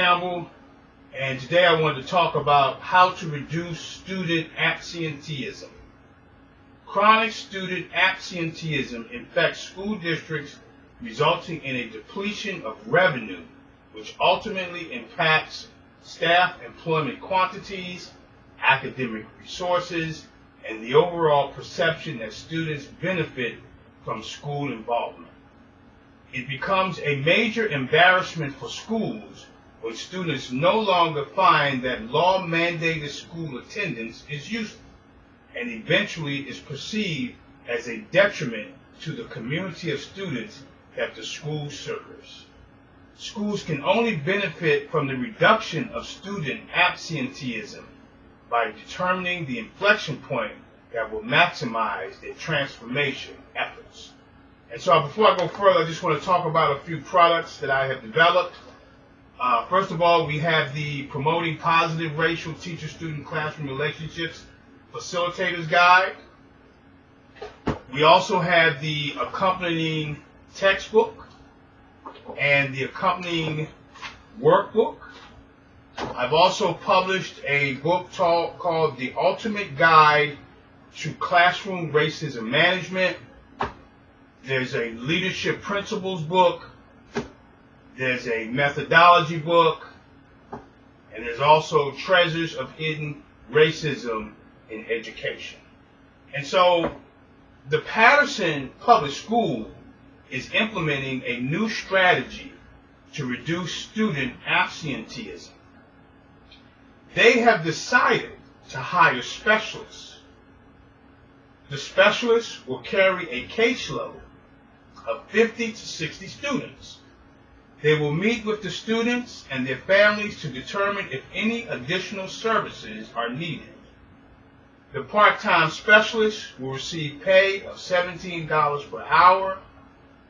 Campbell, and today I wanted to talk about how to reduce student absenteeism. Chronic student absenteeism infects school districts, resulting in a depletion of revenue, which ultimately impacts staff employment quantities, academic resources, and the overall perception that students benefit from school involvement. It becomes a major embarrassment for schools when students no longer find that law-mandated school attendance is useful, and eventually is perceived as a detriment to the community of students that the school serves. Schools can only benefit from the reduction of student absenteeism by determining the inflection point that will maximize their transformation efforts. And so before I go further, I just want to talk about a few products that I have developed. First of all, we have the Promoting Positive Racial Teacher-Student Classroom Relationships Facilitators Guide. We also have the accompanying textbook and the accompanying workbook. I've also published a book called The Ultimate Guide to Classroom Racism Management. There's a Leadership Principles book. There's a Methodology book. And there's also Treasures of Hidden Racism in Education. And so the Patterson Public School is implementing a new strategy to reduce student absenteeism. They have decided to hire specialists. The specialists will carry a caseload of 50 to 60 students. They will meet with the students and their families to determine if any additional services are needed. The part-time specialists will receive pay of $17 per hour,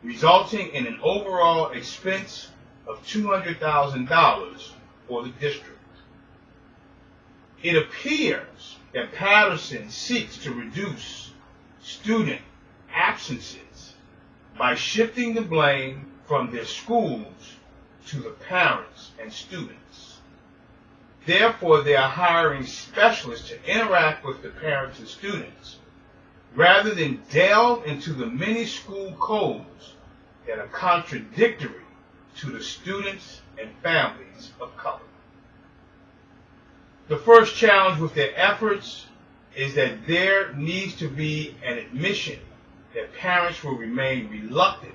resulting in an overall expense of $200,000 for the district. It appears that Patterson seeks to reduce student absences by shifting the blame from their schools to the parents and students. Therefore, they are hiring specialists to interact with the parents and students, rather than delve into the many school codes that are contradictory to the students and families of color. The first challenge with their efforts is that there needs to be an admission that parents will remain reluctant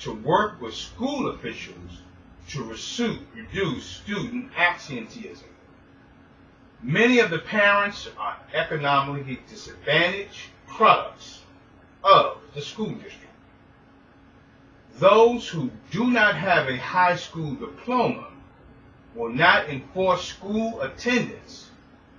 to work with school officials to reduce student absenteeism. Many of the parents are economically disadvantaged products of the school district. Those who do not have a high school diploma will not enforce school attendance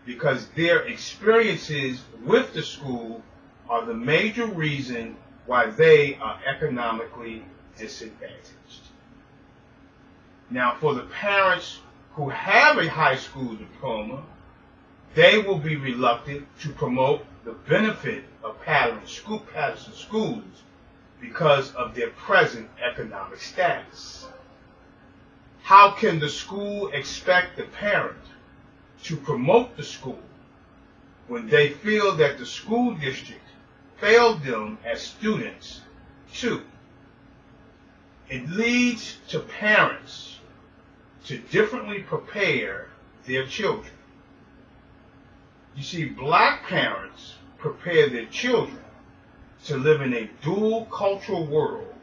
because their experiences with the school are the major reason why they are economically disadvantaged. Now, for the parents who have a high school diploma, they will be reluctant to promote the benefit of Patterson schools because of their present economic status. How can the school expect the parent to promote the school when they feel that the school district failed them as students too? It leads to parents to differently prepare their children. You see, black parents prepare their children to live in a dual cultural world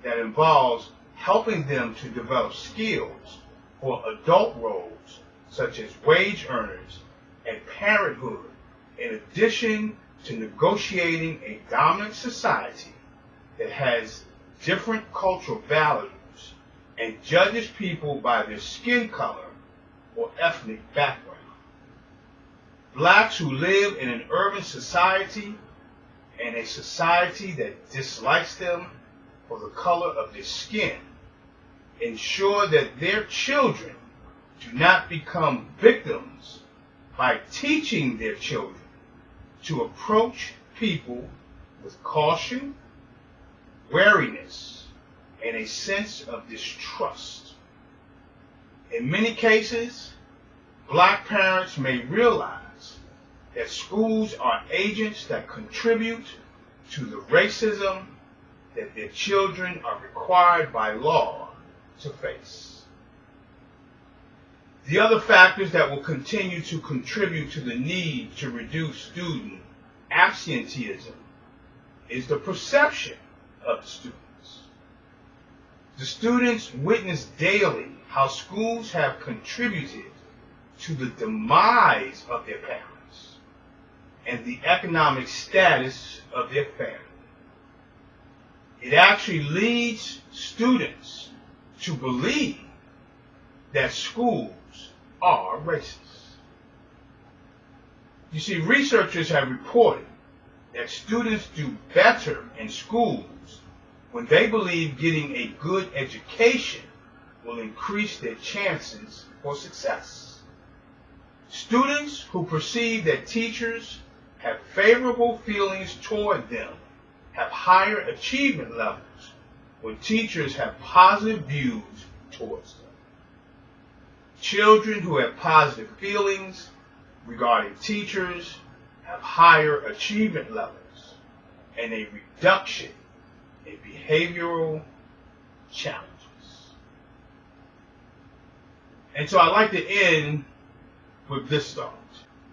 that involves helping them to develop skills for adult roles such as wage earners and parenthood, in addition to negotiating a dominant society that has different cultural values and judges people by their skin color or ethnic background. Blacks who live in an urban society and a society that dislikes them for the color of their skin ensure that their children do not become victims by teaching their children to approach people with caution, wariness, and a sense of distrust. In many cases, black parents may realize that schools are agents that contribute to the racism that their children are required by law to face. The other factors that will continue to contribute to the need to reduce student absenteeism is the perception of the students. The students witness daily how schools have contributed to the demise of their parents and the economic status of their family. It actually leads students to believe that schools are racist. You see, researchers have reported that students do better in schools when they believe getting a good education will increase their chances for success. Students who perceive that teachers have favorable feelings toward them have higher achievement levels when teachers have positive views towards them. Children who have positive feelings regarding teachers have higher achievement levels and a reduction in behavioral challenges. And so I'd like to end with this thought.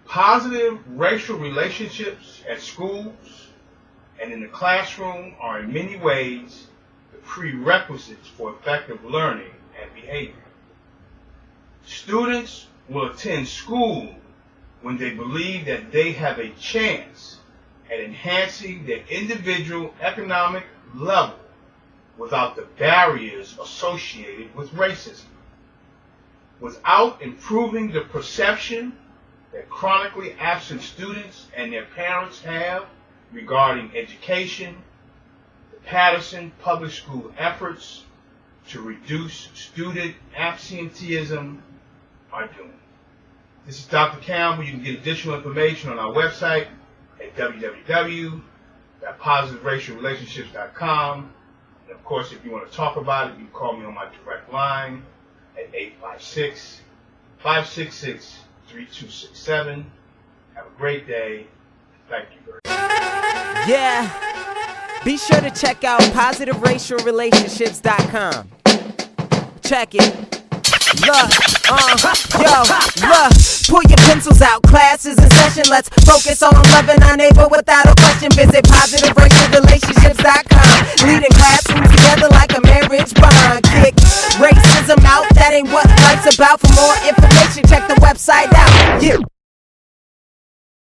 Positive racial relationships at schools and in the classroom are in many ways the prerequisites for effective learning and behavior. Students will attend school when they believe that they have a chance at enhancing their individual economic level without the barriers associated with racism. Without improving the perception that chronically absent students and their parents have regarding education, the Patterson Public School efforts to reduce student absenteeism are doomed. This is Dr. Campbell. You can get additional information on our website at www.positiveratialrelationships.com. And of course, if you want to talk about it, you can call me on my direct line at 856-566-3267. Have a great day. Thank you very much. Yeah. Be sure to check out positiveratialrelationships.com. Check it. Look, pull your pencils out, class is in session. Let's focus on loving our neighbor without a question. Visit positiveratialrelationships.com. Leading classrooms together like a marriage bond. Kick racism out, that ain't what life's about. For more information, check the website out.